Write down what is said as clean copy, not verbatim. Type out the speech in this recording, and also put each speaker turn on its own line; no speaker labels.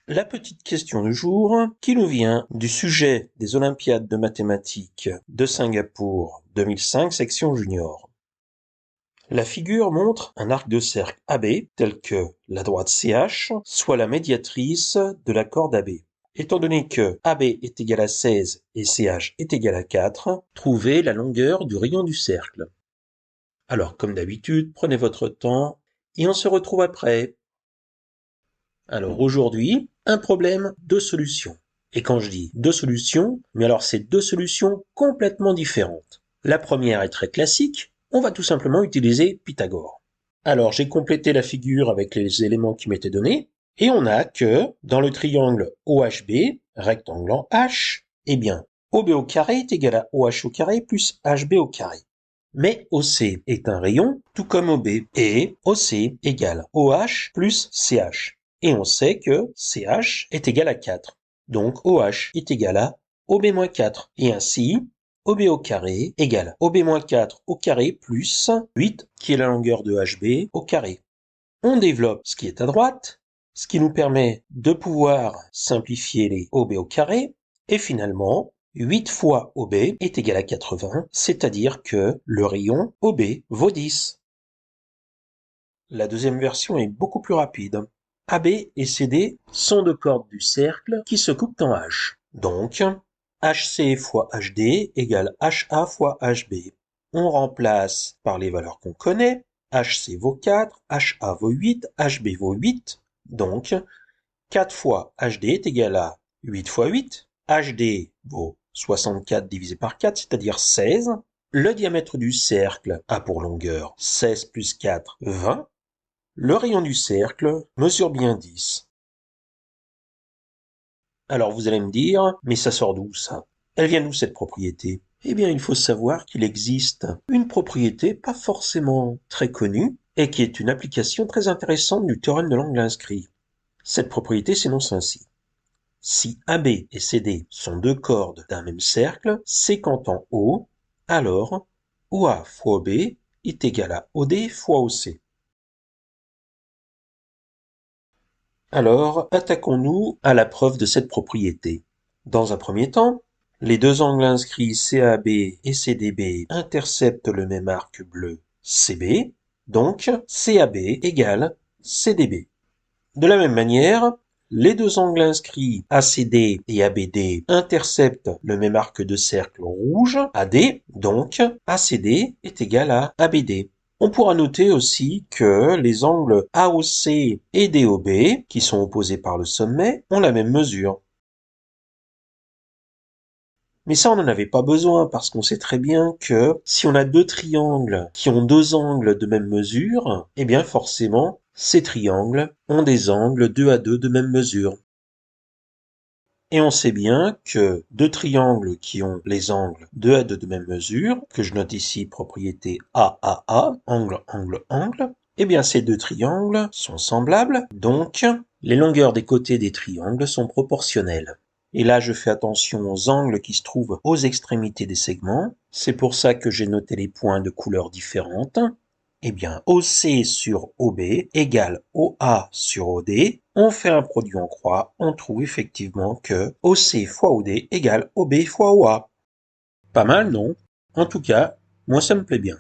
La petite question du jour, qui nous vient du sujet des Olympiades de mathématiques de Singapour 2005, section junior. La figure montre un arc de cercle AB tel que la droite CH soit la médiatrice de la corde AB. Étant donné que AB est égal à 16 et CH est égal à 4, trouvez la longueur du rayon du cercle. Alors, comme d'habitude, prenez votre temps et on se retrouve après. Alors aujourd'hui, un problème, deux solutions. Et quand je dis deux solutions, mais alors c'est deux solutions complètement différentes. La première est très classique, on va tout simplement utiliser Pythagore. Alors j'ai complété la figure avec les éléments qui m'étaient donnés, et on a que dans le triangle OHB, rectangle en H, eh bien OB au carré est égal à OH au carré plus HB au carré. Mais OC est un rayon, tout comme OB, et OC égale OH plus CH. Et on sait que CH est égal à 4. Donc OH est égal à OB-4. Et ainsi, OB au carré égale OB-4 au carré plus 8, qui est la longueur de HB au carré. On développe ce qui est à droite, ce qui nous permet de pouvoir simplifier les OB au carré, et finalement, 8 fois OB est égal à 80, c'est-à-dire que le rayon OB vaut 10. La deuxième version est beaucoup plus rapide. AB et CD sont deux cordes du cercle qui se coupent en H. Donc, HC fois HD égale HA fois HB. On remplace par les valeurs qu'on connaît. HC vaut 4, HA vaut 8, HB vaut 8. Donc, 4 fois HD est égal à 8 fois 8. HD vaut 64 divisé par 4, c'est-à-dire 16. Le diamètre du cercle a pour longueur 16 plus 4, 20. Le rayon du cercle mesure bien 10. Alors vous allez me dire, mais ça sort d'où ça? Elle vient d'où cette propriété? Eh bien, il faut savoir qu'il existe une propriété pas forcément très connue et qui est une application très intéressante du théorème de l'angle inscrit. Cette propriété s'énonce ainsi. Si AB et CD sont deux cordes d'un même cercle séquentant O, alors OA fois OB est égal à OD fois OC. Alors, attaquons-nous à la preuve de cette propriété. Dans un premier temps, les deux angles inscrits CAB et CDB interceptent le même arc bleu CB, donc CAB égale CDB. De la même manière, les deux angles inscrits ACD et ABD interceptent le même arc de cercle rouge AD, donc ACD est égal à ABD. On pourra noter aussi que les angles AOC et DOB, qui sont opposés par le sommet, ont la même mesure. Mais ça, on n'en avait pas besoin parce qu'on sait très bien que si on a deux triangles qui ont deux angles de même mesure, eh bien forcément, ces triangles ont des angles 2 à 2 de même mesure. Et on sait bien que deux triangles qui ont les angles 2 à 2 de même mesure, que je note ici propriété AAA, angle, angle, angle, eh bien ces deux triangles sont semblables, donc les longueurs des côtés des triangles sont proportionnelles. Et là, je fais attention aux angles qui se trouvent aux extrémités des segments. C'est pour ça que j'ai noté les points de couleurs différentes. Eh bien, OC sur OB égale OA sur OD. On fait un produit en croix, on trouve effectivement que OC fois OD égale OB fois OA. Pas mal, non? En tout cas, moi ça me plaît bien.